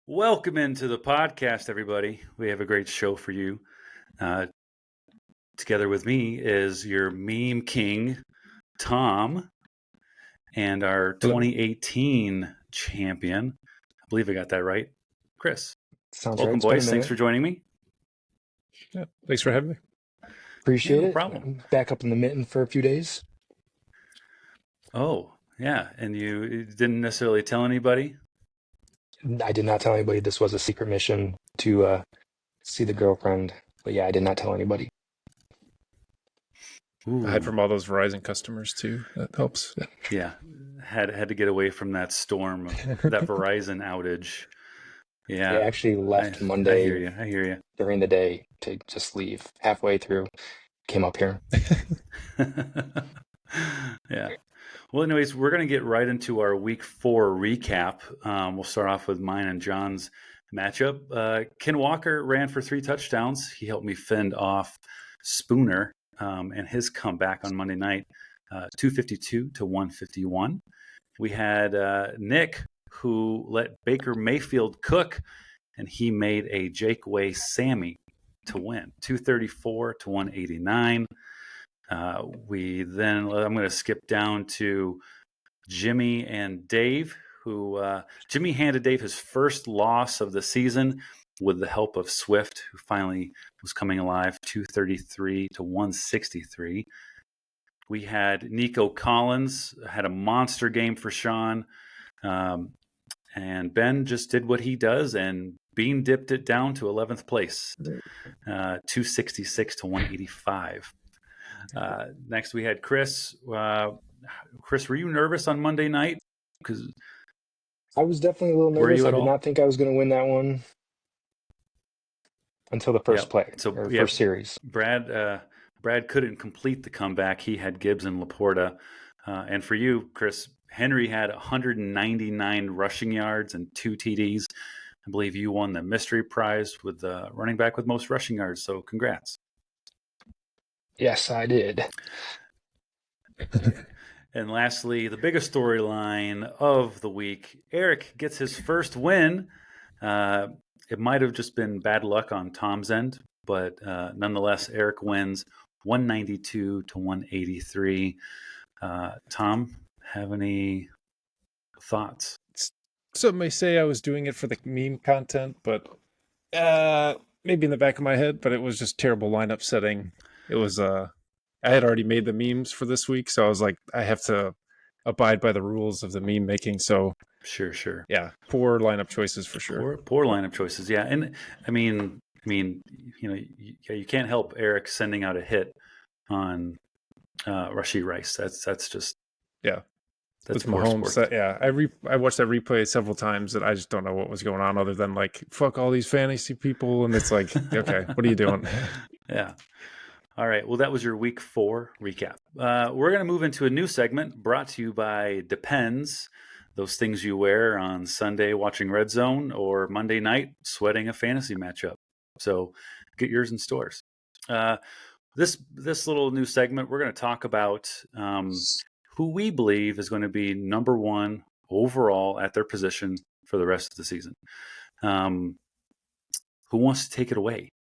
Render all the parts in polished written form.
Welcome into the podcast, everybody. We have a great show for you. Together with me is your meme king, Tom, and our Hello. 2018 champion. I believe I got that right, Chris. Sounds Welcome, right. It's been a boys. Thanks minute. for joining me. Yeah, thanks for having me. Appreciate no it. problem. I'm back up in the mitten for a few days. Oh, yeah. And you didn't necessarily tell anybody? I did not tell anybody this was a secret mission to see the girlfriend. But yeah, I did not tell anybody. Ooh. I hide from all those Verizon customers too. That helps. Yeah. Had to get away from that storm, that Verizon outage. Yeah. I actually left I Monday hear you. during the day to just leave. Halfway through, came up here. Yeah. Well, anyways, we're going to get right into our week 4 recap. We'll start off with mine and John's matchup. Ken Walker ran for 3 touchdowns. He helped me fend off Spooner and his comeback on Monday night, 252 to 151. We had Nick, who let Baker Mayfield cook, and he made a Jake Way Sammy to win, 234 to 189. I'm going to skip down to Jimmy and Dave, who Jimmy handed Dave his first loss of the season with the help of Swift, who finally was coming alive, 233 to 163. We had Nico Collins, had a monster game for Sean. And Ben just did what he does and Bean dipped it down to 11th place, 266 to 185. Next, we had Chris. Chris, were you nervous on Monday night? Because I was definitely a little nervous. I did not think I was going to win that one until the first play, first series. Brad couldn't complete the comeback. He had Gibbs and Laporta. And for you, Chris, Henry had 199 rushing yards and 2 TDs. I believe you won the mystery prize with the running back with most rushing yards. So congrats. Yes, I did. And lastly, the biggest storyline of the week, Eric gets his first win. It might have just been bad luck on Tom's end, but nonetheless, Eric wins 192 to 183. Tom, have any thoughts? Some may say I was doing it for the meme content, but maybe in the back of my head, but it was just terrible lineup setting. It was I had already made the memes for this week, so I was like, I have to abide by the rules of the meme making. So sure. Yeah, poor lineup choices for sure. Poor lineup choices. Yeah, and I mean, you can't help Eric sending out a hit on Rashee Rice. That's just that's poor sports. I watched that replay several times, and I just don't know what was going on other than like, fuck all these fantasy people, and it's like, okay, what are you doing? Yeah. All right. Well, that was your week 4 recap. We're going to move into a new segment brought to you by Depends. Those things you wear on Sunday watching Red Zone or Monday night sweating a fantasy matchup. So get yours in stores. This little new segment, we're going to talk about who we believe is going to be number 1 overall at their position for the rest of the season. Who wants to take it away?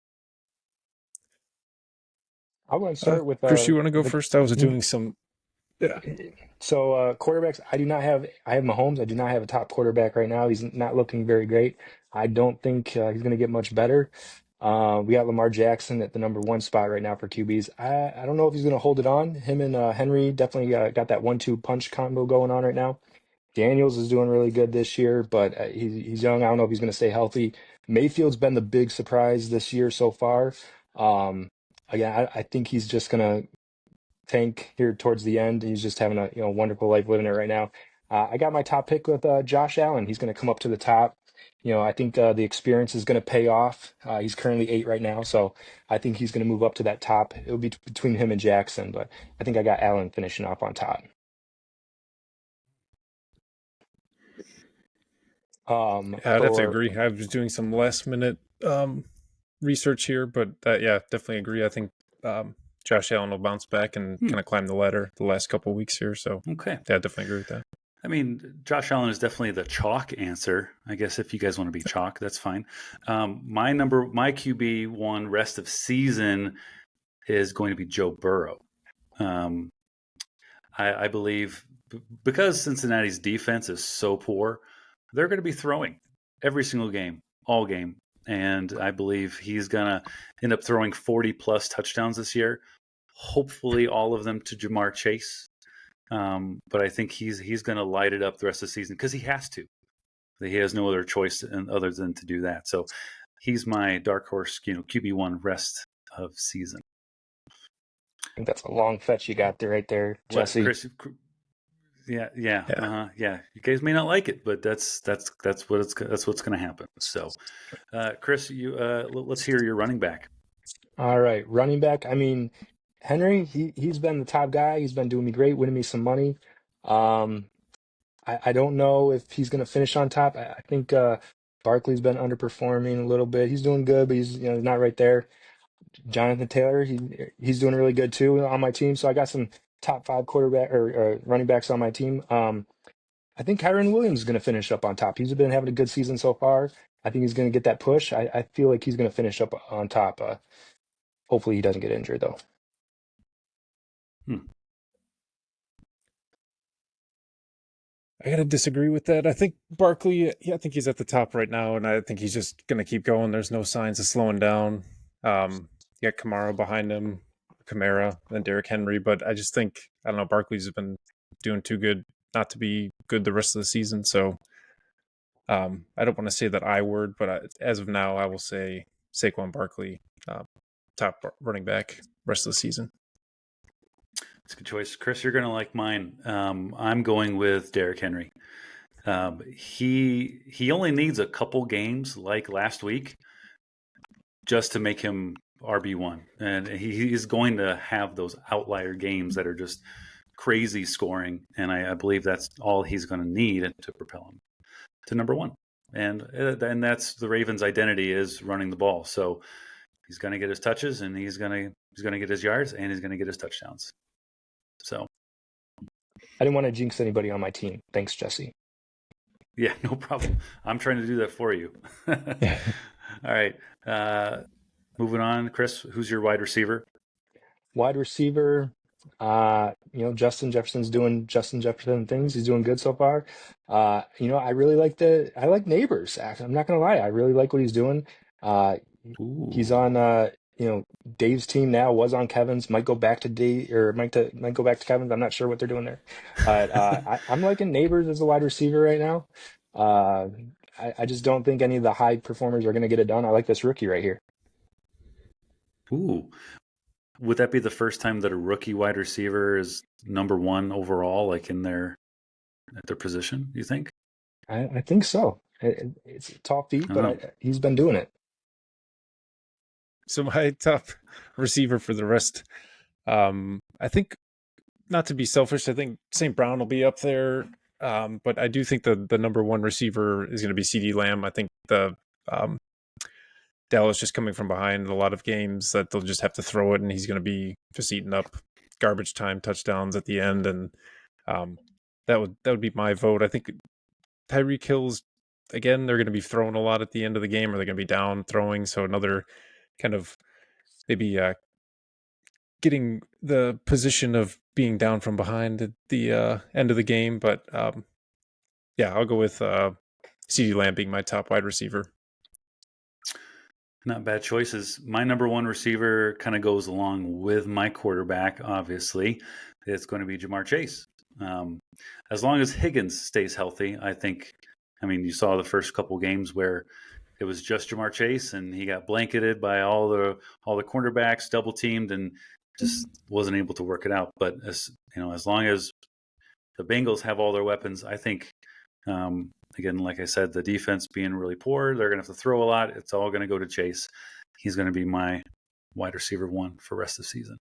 I want to start with Chris, you want to go first? I was doing some. Yeah. So quarterbacks, I have Mahomes. I do not have a top quarterback right now. He's not looking very great. I don't think he's going to get much better. We got Lamar Jackson at the number 1 spot right now for QBs. I don't know if he's going to hold it on. Him and Henry definitely got that 1-2 punch combo going on right now. Daniels is doing really good this year, but he's young. I don't know if he's going to stay healthy. Mayfield's been the big surprise this year so far. Again, I think he's just going to tank here towards the end. He's just having a wonderful life living it right now. I got my top pick with Josh Allen. He's going to come up to the top. I think the experience is going to pay off. He's currently 8 right now, so I think he's going to move up to that top. It'll be between him and Jackson, but I think I got Allen finishing off on top. I'd have to agree. I was doing some last minute research here, but definitely agree. I think Josh Allen will bounce back and kind of climb the ladder the last couple of weeks here. So okay, I definitely agree with that. I mean, Josh Allen is definitely the chalk answer. I guess if you guys want to be chalk, that's fine. My QB1 rest of season is going to be Joe Burrow. Um, I believe because Cincinnati's defense is so poor, they're going to be throwing every single game, all game. And I believe he's going to end up throwing 40 plus touchdowns this year. Hopefully, all of them to Jamar Chase. But I think he's going to light it up the rest of the season because he has to. He has no other choice other than to do that. So he's my dark horse, QB1 rest of season. I think that's a long fetch you got there right there, What, Jesse. Chris? Yeah. Yeah. You guys may not like it, but that's what's going to happen. So, Chris, let's hear your running back. All right, running back. I mean, Henry, he's been the top guy. He's been doing me great, winning me some money. Um, I don't know if he's going to finish on top. I think Barkley's been underperforming a little bit. He's doing good, but he's not right there. Jonathan Taylor, he's doing really good too on my team. So I got some top five quarterback or running backs on my team. I think Kyron Williams is going to finish up on top. He's been having a good season so far. I think he's going to get that push. I feel like he's going to finish up on top. Hopefully he doesn't get injured though. I gotta disagree with that. I think Barkley, I think he's at the top right now, and I think he's just gonna keep going. There's no signs of slowing down. You got Kamara behind him, Kamara, and Derrick Henry, but I just think I don't know. Barkley's been doing too good not to be good the rest of the season. So I don't want to say that I word, but as of now, I will say Saquon Barkley, top running back rest of the season. It's a good choice. Chris, you're going to like mine. I'm going with Derrick Henry. He only needs a couple games like last week just to make him RB1. And he's going to have those outlier games that are just crazy scoring. And I believe that's all he's going to need to propel him to number one. And that's the Ravens' identity is running the ball. So he's going to get his touches and he's going to get his yards and he's going to get his touchdowns. So I didn't want to jinx anybody on my team. Thanks, Jesse. Yeah, no problem. I'm trying to do that for you. All right. Moving on, Chris, who's your wide receiver? Wide receiver, Justin Jefferson's doing Justin Jefferson things. He's doing good so far. I really like Neighbors. I'm not gonna lie, I really like what he's doing. He's on Dave's team now. Was on Kevin's. Might go back to Dave or might go back to Kevin's. I'm not sure what they're doing there, but I'm liking Neighbors as a wide receiver right now. I just don't think any of the high performers are gonna get it done. I like this rookie right here. Ooh. Would that be the first time that a rookie wide receiver is number one overall, like at their position, do you think? I think so. It's a tall feat, but he's been doing it. So my top receiver for the rest, I think, not to be selfish, I think St. Brown will be up there. But I do think the number one receiver is going to be CeeDee Lamb. I think the Dallas just coming from behind in a lot of games that they'll just have to throw it, and he's going to be just eating up garbage time touchdowns at the end, and that would be my vote. I think Tyreek Hill's, again, they're going to be throwing a lot at the end of the game, or they're going to be down throwing, so another kind of maybe getting the position of being down from behind at the end of the game. But I'll go with CeeDee Lamb being my top wide receiver. Not bad choices. My number one receiver kind of goes along with my quarterback, obviously. It's going to be Jamar Chase. As long as Higgins stays healthy, you saw the first couple games where it was just Jamar Chase and he got blanketed by all the cornerbacks, double teamed, and just wasn't able to work it out. But as long as the Bengals have all their weapons, I think again, like I said, the defense being really poor, they're going to have to throw a lot. It's all going to go to Chase. He's going to be my wide receiver one for rest of the season.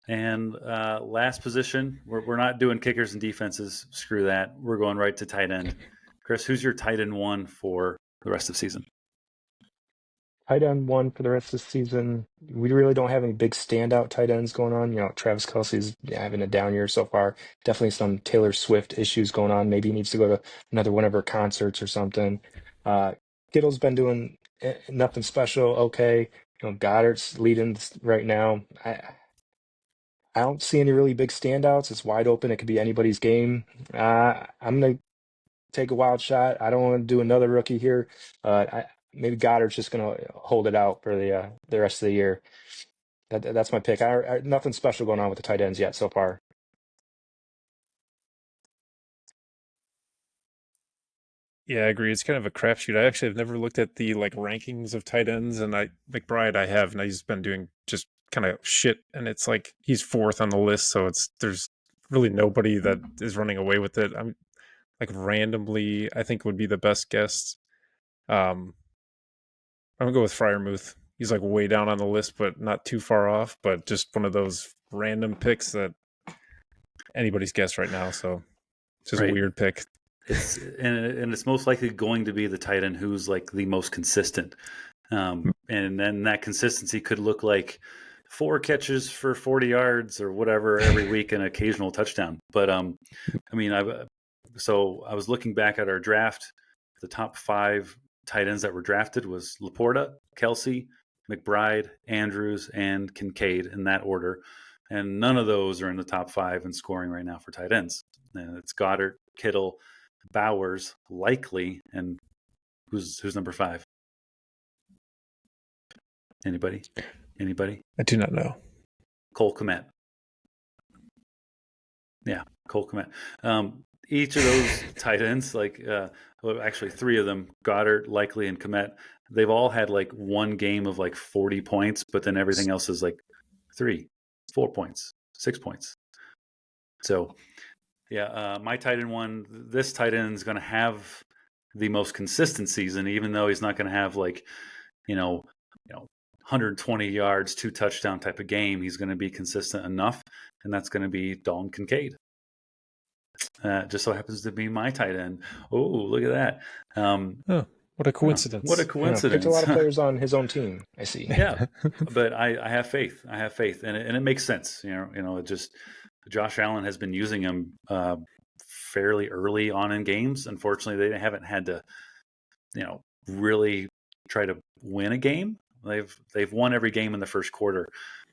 And last position, we're not doing kickers and defenses. Screw that. We're going right to tight end. Chris, who's your tight end one for the rest of the season? tight end one for the rest of the season. We really don't have any big standout tight ends going on. Travis Kelce's having a down year so far. Definitely some Taylor Swift issues going on. Maybe he needs to go to another one of her concerts or something. Kittle's been doing nothing special. Okay. Goddard's leading right now. I don't see any really big standouts. It's wide open. It could be anybody's game. I'm gonna take a wild shot. I don't want to do another rookie here. Maybe Goddard's just going to hold it out for the rest of the year. That's my pick. Nothing special going on with the tight ends yet so far. Yeah, I agree. It's kind of a crapshoot. I actually have never looked at the rankings of tight ends, and McBride I have, and he's been doing just kind of shit. And it's like he's fourth on the list, so there's really nobody that is running away with it. I'm randomly, I think would be the best guess. I'm gonna go with Fryermuth. He's way down on the list, but not too far off. But just one of those random picks that anybody's guess right now. So it's just a weird pick. And it's most likely going to be the tight end who's the most consistent, and then that consistency could look like 4 catches for 40 yards or whatever every week and an occasional touchdown. But so I was looking back at our draft. The top 5 tight ends that were drafted was Laporta, Kelsey, McBride, Andrews, and Kincaid in that order, and none of those are in the top 5 in scoring right now for tight ends. And it's Goddard, Kittle, Bowers, likely, and who's number 5? Anybody? I do not know. Cole Kmet. Yeah, Cole Kmet. Each of those tight ends, actually 3 of them, Goddard, likely, and Kmet, they've all had one game of 40 points, but then everything else is 3, 4 points, 6 points. So yeah, my tight end one, this tight end is going to have the most consistent season, even though he's not going to have 120 yards, 2 touchdown type of game. He's going to be consistent enough, and that's going to be Dalton Kincaid. Just so happens to be my tight end. Oh, look at that. What a coincidence. What a coincidence. Picked a lot of players on his own team, I see. Yeah, but I have faith. And it makes sense. It just Josh Allen has been using him fairly early on in games. Unfortunately, they haven't had to, really try to win a game. They've won every game in the first quarter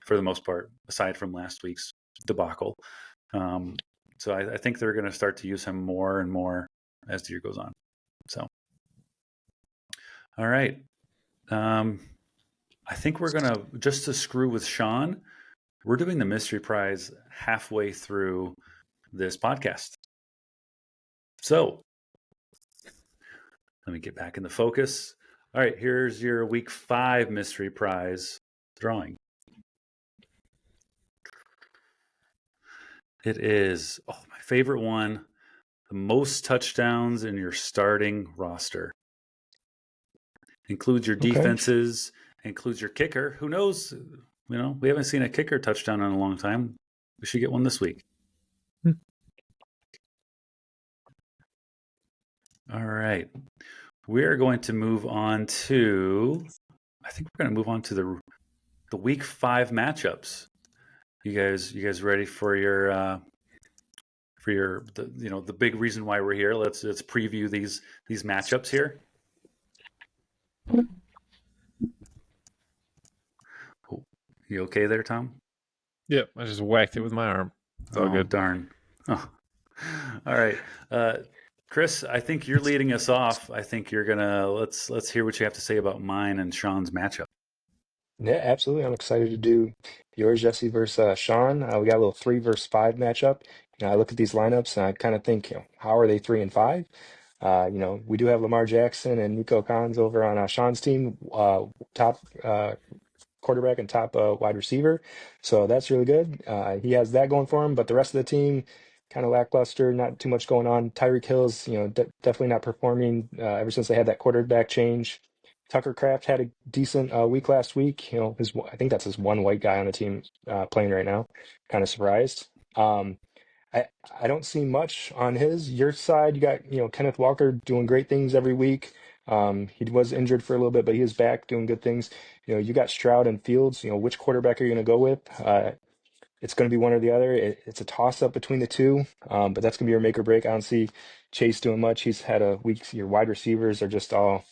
for the most part, aside from last week's debacle. So I think they're going to start to use him more and more as the year goes on. So, all right. I think we're going to, just to screw with Sean, we're doing the mystery prize halfway through this podcast. So let me get back in the focus. All right, here's your week 5 mystery prize drawing. It is, my favorite one, the most touchdowns in your starting roster. Includes your defenses, includes your kicker. Who knows? We haven't seen a kicker touchdown in a long time. We should get one this week. All right. We're going to move on to, I think we're going to move on to the week 5 matchups. You guys ready for your the big reason why we're here? Let's preview these matchups here. Oh, you okay there, Tom? Yep, I just whacked it with my arm. It's all good. Darn. Oh. All right. Chris, I think you're leading us off. I think you're gonna let's hear what you have to say about mine and Sean's matchup. Yeah, absolutely. I'm excited to do yours, Jesse, versus Sean. We got a little 3 versus 5 matchup. I look at these lineups and I kind of think, how are they 3 and 5? We do have Lamar Jackson and Nico Collins over on Sean's team, top quarterback and top wide receiver. So that's really good. He has that going for him, but the rest of the team kind of lackluster, not too much going on. Tyreek Hill's, definitely not performing ever since they had that quarterback change. Tucker Kraft had a decent week last week. I think that's his one white guy on the team playing right now. Kind of surprised. I don't see much on your side. You got Kenneth Walker doing great things every week. He was injured for a little bit, but he is back doing good things. You got Stroud and Fields. Which quarterback are you going to go with? It's going to be one or the other. It's a toss up between the two, but that's going to be your make or break. I don't see Chase doing much. He's had a week. Your wide receivers are just all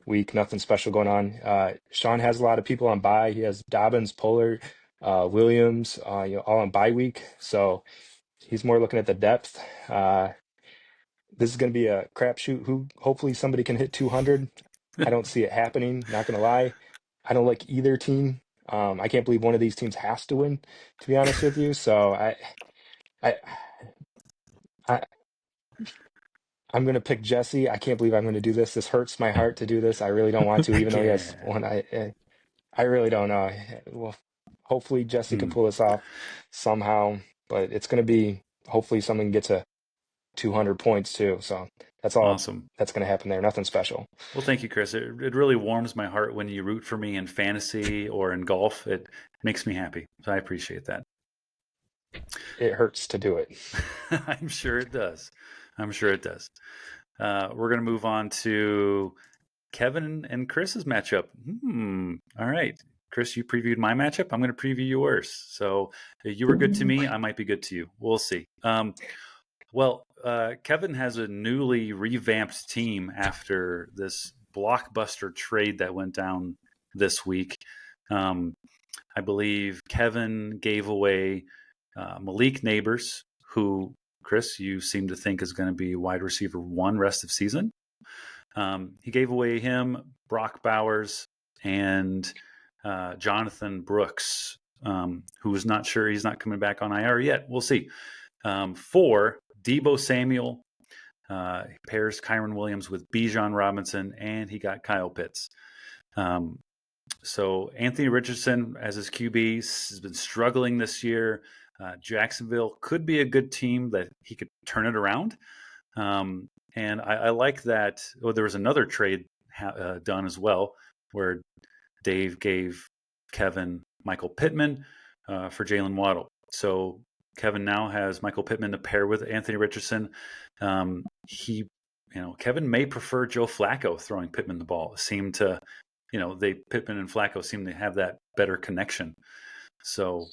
weak, nothing special going on. Sean has a lot of people on bye. He has Dobbins, Pollard, Williams, all on bye week. So he's more looking at the depth. This is going to be a crapshoot. Hopefully somebody can hit 200. I don't see it happening. Not going to lie. I don't like either team. I can't believe one of these teams has to win, to be honest with you. So I, I, I'm going to pick Jesse. I can't believe I'm going to do this. This hurts my heart to do this. I really don't want to, even though he has Yeah. one. I really don't know. Well, hopefully Jesse can Hmm. pull this off somehow, but it's going to be hopefully someone gets a 200 points too. So that's all Awesome. that's going to happen there. Nothing special. Well, thank you, Chris. It really warms my heart when you root for me in fantasy or in golf. It makes me happy. So I appreciate that. It hurts to do it. I'm sure it does. I'm sure it does. We're going to move on to Kevin and Chris's matchup. All right. Chris, you previewed my matchup. I'm going to preview yours. So you were good to me. I might be good to you. We'll see. Kevin has a newly revamped team after this blockbuster trade that went down this week. I believe Kevin gave away Malik Neighbors, who, Chris, you seem to think is going to be wide receiver 1 rest of season. He gave away him, Brock Bowers, and Jonathan Brooks, who is not sure he's not coming back on IR yet. We'll see. For Deebo Samuel, pairs Kyron Williams with Bijan Robinson, and he got Kyle Pitts. So Anthony Richardson as his QB has been struggling this year. Jacksonville could be a good team that he could turn it around. And I like that. Oh, there was another trade done as well where Dave gave Kevin Michael Pittman for Jalen Waddle. So Kevin now has Michael Pittman to pair with Anthony Richardson. Kevin may prefer Joe Flacco throwing Pittman the ball. Pittman and Flacco seem to have that better connection. So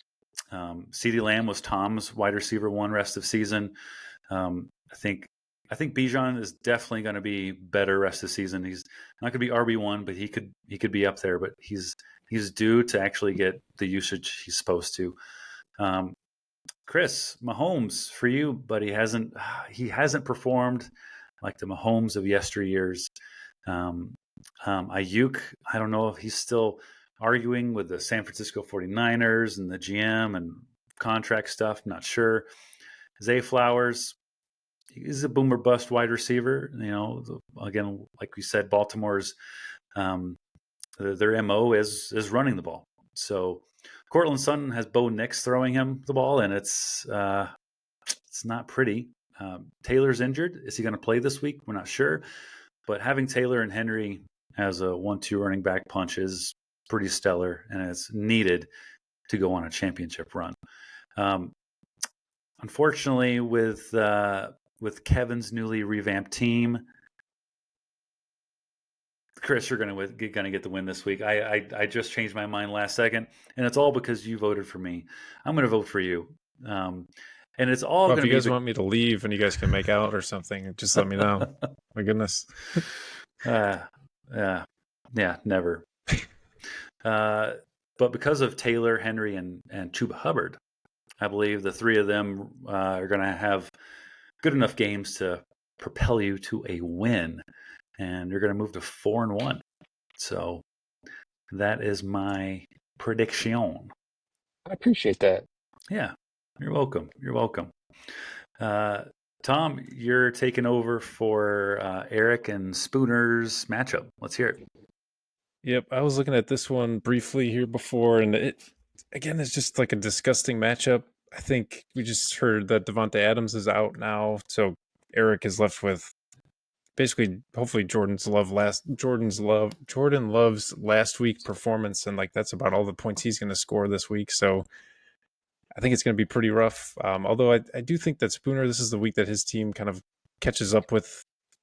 CeeDee Lamb was Tom's wide receiver 1 rest of season. I think Bijan is definitely going to be better rest of the season. He's not going to be RB1, but he could be up there. But he's due to actually get the usage he's supposed to. Chris, Mahomes for you, but he hasn't performed like the Mahomes of yesteryears. Ayuk, I don't know if he's still arguing with the San Francisco 49ers and the GM and contract stuff. Not sure. Zay Flowers, he's a boomer bust wide receiver. Again, like we said, Baltimore's their MO is running the ball. So Cortland Sutton has Bo Nix throwing him the ball, and it's not pretty. Taylor's injured. Is he going to play this week? We're not sure. But having Taylor and Henry as a 1-2 running back punch is pretty stellar, and it's needed to go on a championship run. Unfortunately, with Kevin's newly revamped team, Chris, you're going to get the win this week. I just changed my mind last second, and it's all because you voted for me. I'm going to vote for you. And it's all Well, going if to you be guys want me to leave and you guys can make out or something, just let me know. My goodness. Yeah, never. But because of Taylor, Henry, and Chuba Hubbard, I believe the 3 of them are going to have good enough games to propel you to a win, and you're going to move to 4-1. So that is my prediction. I appreciate that. Yeah, you're welcome. You're welcome. Tom, you're taking over for Eric and Spooner's matchup. Let's hear it. Yep, I was looking at this one briefly here before, and it again is just like a disgusting matchup. I think we just heard that Devontae Adams is out now, so Eric is left with basically hopefully Jordan Love's last week performance, and like that's about all the points he's going to score this week. So I think it's going to be pretty rough. Although I do think that Spooner, this is the week that his team kind of catches up with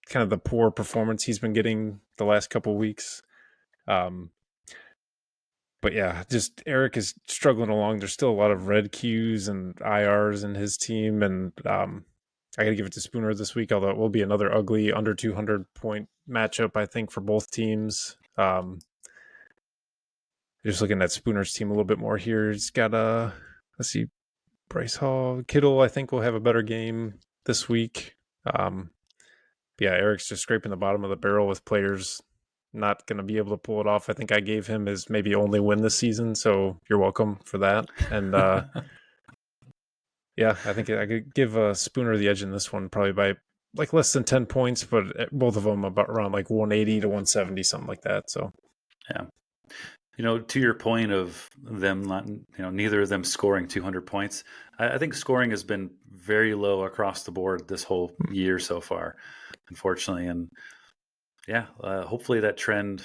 kind of the poor performance he's been getting the last couple weeks. But yeah, just Eric is struggling along. There's still a lot of red Qs and IRs in his team, and I got to give it to Spooner this week. Although it will be another ugly under 200-point matchup, I think, for both teams. Just looking at Spooner's team a little bit more here. He's got let's see, Bryce Hall, Kittle. I think will have a better game this week. Yeah, Eric's just scraping the bottom of the barrel with players not going to be able to pull it off. I think I gave him his maybe only win this season, so you're welcome for that. And yeah, I think I could give Spooner the edge in this one, probably by like less than 10 points, but both of them about around like 180 to 170, something like that. So yeah. To your point of them not, neither of them scoring 200 points, I think scoring has been very low across the board this whole year so far, unfortunately. And yeah, hopefully that trend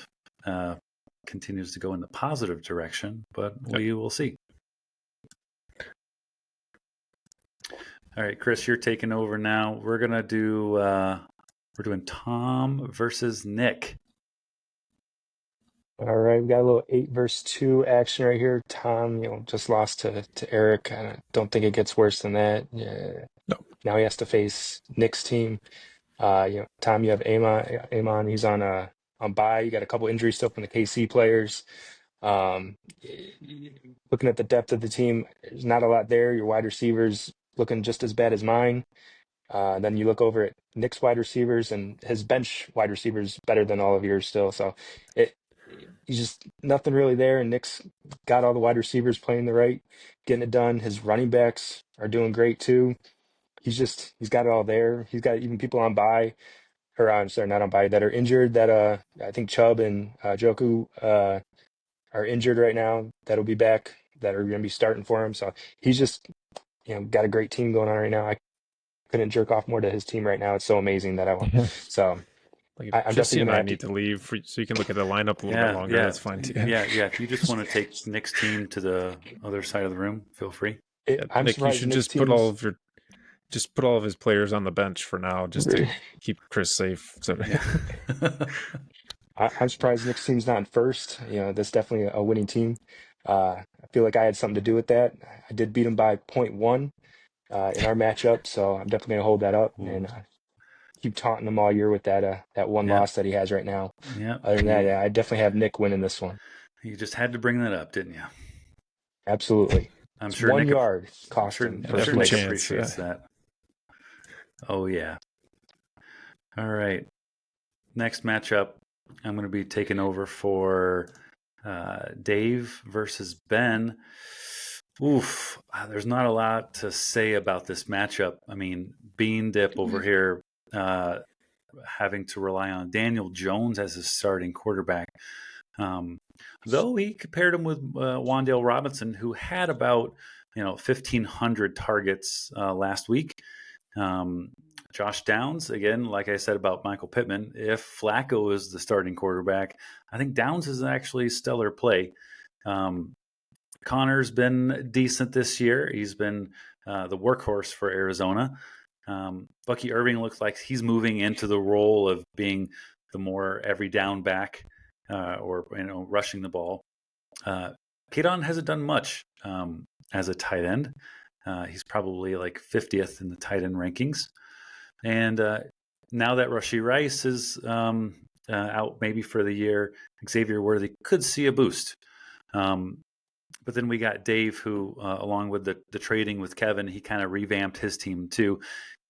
continues to go in the positive direction, but we will see. All right, Chris, you're taking over now. We're going to do, we're doing Tom versus Nick. All right, we got a little 8-2 action right here. Tom, just lost to Eric. I don't think it gets worse than that. Yeah. No. Now he has to face Nick's team. Tom, you have Amon. He's on bye. You got a couple injuries still from the KC players. Looking at the depth of the team, there's not a lot there. Your wide receivers looking just as bad as mine. Then you look over at Nick's wide receivers, and his bench wide receivers better than all of yours still. So he's just nothing really there. And Nick's got all the wide receivers playing getting it done. His running backs are doing great too. He's got it all there. He's got even people on bye, or I'm sorry, not on bye, that are injured. That I think Chubb and Joku are injured right now. That'll be back. That are going to be starting for him. So he's just got a great team going on right now. I couldn't jerk off more to his team right now. It's so amazing that I want. So like I'm Jesse definitely and going I to need to leave so you can look at the lineup a little bit longer. That's fine too. Yeah. If you just want to take Nick's team to the other side of the room, feel free. I'm Nick, you surprised should Nick's just put all of his players on the bench for now, just to keep Chris safe. So I'm surprised Nick's team's not in first. That's definitely a winning team. I feel like I had something to do with that. I did beat him by 0.1 in our matchup, so I'm definitely gonna hold that up and keep taunting him all year with that one loss that he has right now. Yeah. Other than that, I definitely have Nick winning this one. You just had to bring that up, didn't you? Absolutely. I'm It's sure 1 Nick yard cost him. I'm sure Nick Nick appreciates that. Oh yeah. All right. Next matchup, I'm going to be taking over for Dave versus Ben. Oof, there's not a lot to say about this matchup. I mean, Bean Dip over here having to rely on Daniel Jones as his starting quarterback. Though he compared him with Wan'Dale Robinson, who had about 1,500 targets last week. Josh Downs, again, like I said about Michael Pittman, if Flacco is the starting quarterback, I think Downs is actually stellar play. Connor's been decent this year. He's been the workhorse for Arizona. Bucky Irving looks like he's moving into the role of being the more every down back or rushing the ball. Kadon hasn't done much as a tight end. He's probably like 50th in the tight end rankings. And now that Rashee Rice is out maybe for the year, Xavier Worthy could see a boost. But then we got Dave, who, along with the trading with Kevin, he kind of revamped his team too.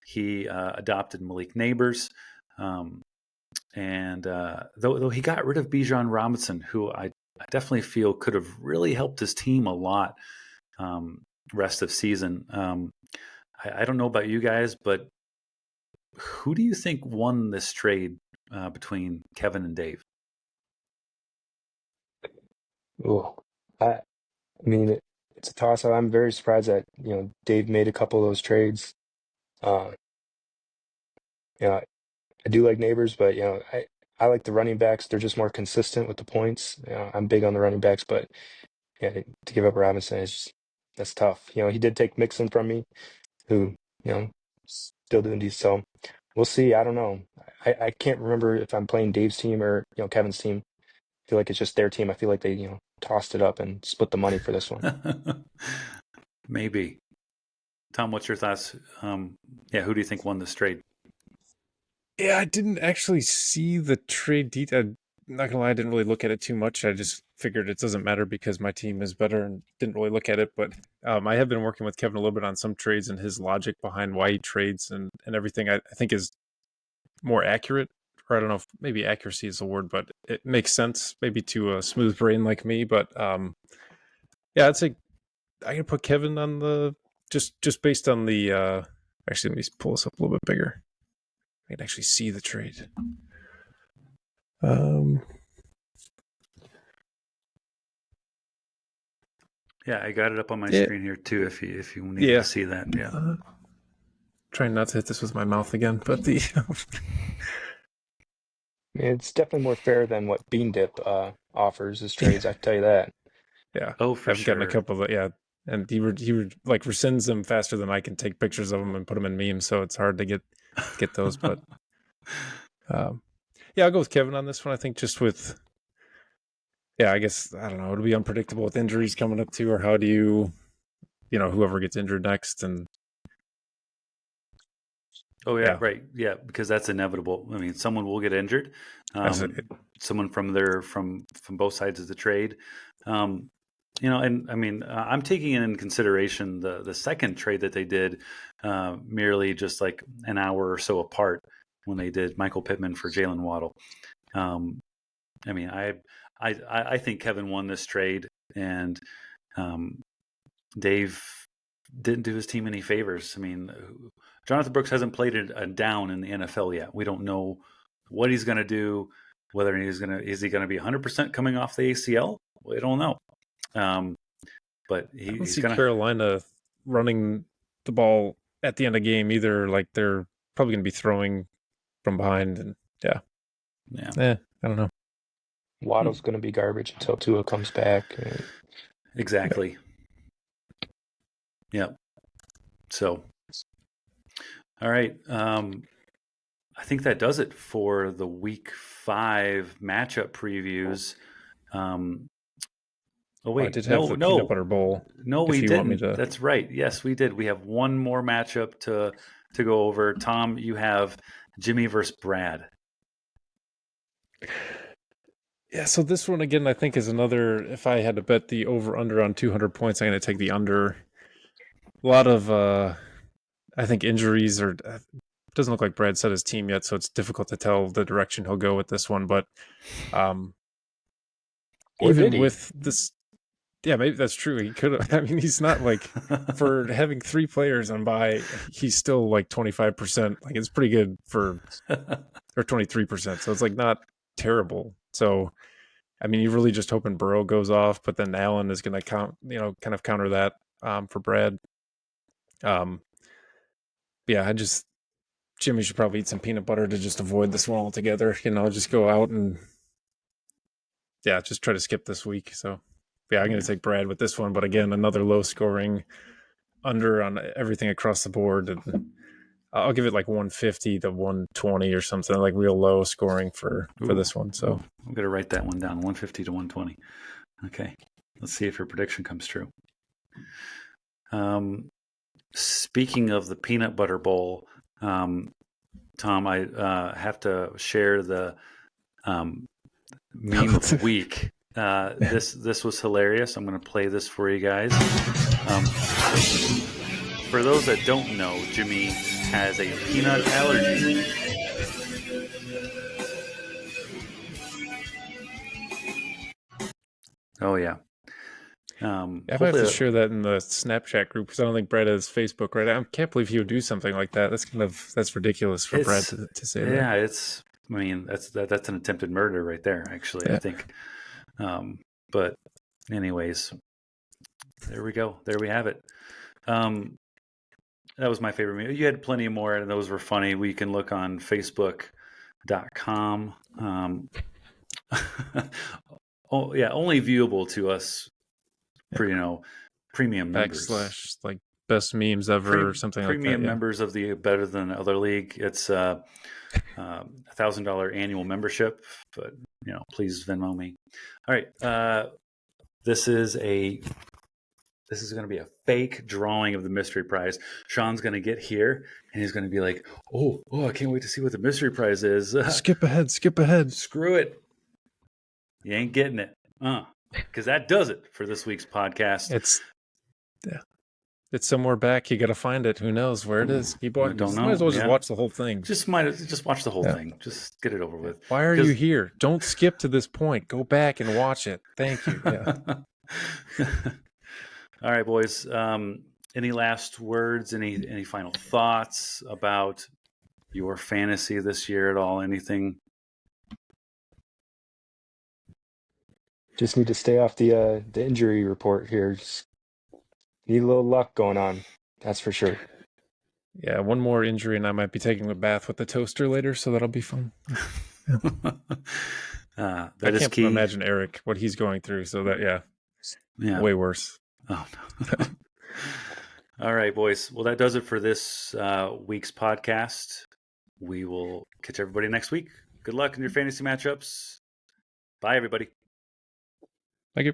He adopted Malik Neighbors. And though he got rid of Bijan Robinson, who I definitely feel could have really helped his team a lot rest of season. I don't know about you guys, but who do you think won this trade between Kevin and Dave? Oh, I mean, it's a toss-up. I'm very surprised that Dave made a couple of those trades. Uh, I do like Neighbors, but I like the running backs. They're just more consistent with the points. I'm big on the running backs, but to give up Robinson that's tough. He did take Mixon from me, who still doing these. So We'll see. I don't know. I can't remember if I'm playing Dave's team or Kevin's team. I feel like it's just their team. I feel like they tossed it up and split the money for this one. Maybe. Tom, what's your thoughts? Yeah, who do you think won this trade? Yeah, I didn't actually see the trade detail. I'm not gonna lie, I didn't really look at it too much. I just figured it doesn't matter because my team is better and didn't really look at it. But I have been working with Kevin a little bit on some trades, and his logic behind why he trades and everything I think is more accurate. Or I don't know if maybe accuracy is the word, but it makes sense maybe to a smooth brain like me. But yeah, I'd say I can put Kevin on the just based on the actually let me pull this up a little bit bigger. I can actually see the trade. Yeah, I got it up on my screen here too. If you need to see that, yeah. Trying not to hit this with my mouth again, but the It's definitely more fair than what Bean Dip offers as trades. I can tell you that. yeah. Oh, for I've gotten a sure. couple of and he like rescinds them faster than I can take pictures of them and put them in memes, so it's hard to get those. But yeah, I'll go with Kevin on this one. I think just with I guess I don't know. It'll be unpredictable with injuries coming up too, or how do you whoever gets injured next and. Oh yeah, right. Yeah, because that's inevitable. I mean, someone will get injured. Someone from both sides of the trade. And I mean, I'm taking in consideration the second trade that they did, merely just like an hour or so apart when they did Michael Pittman for Jalen Waddle. I mean, I think Kevin won this trade, and Dave didn't do his team any favors. I mean, Jonathan Brooks hasn't played a down in the NFL yet. We don't know what he's going to do. Whether is he going to be 100% coming off the ACL? We don't know. But he's going to. Carolina running the ball at the end of the game either. Like they're probably going to be throwing from behind, and I don't know. Waddle's going to be garbage until Tua comes back. Exactly. Yep. So, all right. I think that does it for the Week 5 matchup previews. Oh wait, I did have the peanut butter bowl. No, we didn't. That's right. Yes, we did. We have one more matchup to go over. Tom, you have Jimmy versus Brad. Yeah, so this one again, I think is another. If I had to bet the over under on 200 points, I'm going to take the under. A lot of, I think, injuries or. It doesn't look like Brad set his team yet, so it's difficult to tell the direction he'll go with this one. But even with this, yeah, maybe that's true. He could have. I mean, he's not like for having 3 players on bye. He's still like 25%. Like it's pretty good for or 23%. So it's like not terrible. So I mean, you're really just hoping Burrow goes off, but then Allen is going to kind of counter that for Brad. Yeah, Jimmy should probably eat some peanut butter to just avoid this one altogether. Just go out and just try to skip this week. So yeah, I'm going to take Brad with this one, but again, another low scoring under on everything across the board. And I'll give it like 150 to 120 or something, like real low scoring for this one. So I'm going to write that one down, 150 to 120. Okay. Let's see if your prediction comes true. Speaking of the peanut butter bowl, Tom, I have to share the meme of the week. This was hilarious. I'm going to play this for you guys. For those that don't know, Jimmy has a peanut allergy. Oh yeah. I might have to share that in the Snapchat group because I don't think Brad has Facebook, right? I can't believe he would do something like that. That's ridiculous for Brad to say that. Yeah, I mean, that's an attempted murder right there, actually, I think. But anyways, there we go. There we have it. That was my favorite meme. You had plenty more, and those were funny. We can look on Facebook.com. Oh yeah, only viewable to us for premium members. / like best memes ever or something like that. Premium Yeah. members of the Better Than Other League. It's $1,000 annual membership, but please Venmo me. All right, this is going to be a fake drawing of the mystery prize. Sean's going to get here and he's going to be like, oh, I can't wait to see what the mystery prize is. Skip ahead. Screw it. You ain't getting it. Because that does it for this week's podcast. It's somewhere back. You got to find it. Who knows where it is? Keep watching. Don't know. Might as well just watch the whole thing. Just watch the whole thing. Just get it over with. Why are you here? Don't skip to this point. Go back and watch it. Thank you. Yeah. All right, boys. Any last words? Any final thoughts about your fantasy this year at all? Anything? Just need to stay off the injury report here. Just need a little luck going on. That's for sure. Yeah, one more injury and I might be taking a bath with the toaster later, so that'll be fun. That I is can't key. imagine Eric, what he's going through, so that, way worse. Oh, no. All right, boys. Well, that does it for this week's podcast. We will catch everybody next week. Good luck in your fantasy matchups. Bye, everybody. Thank you.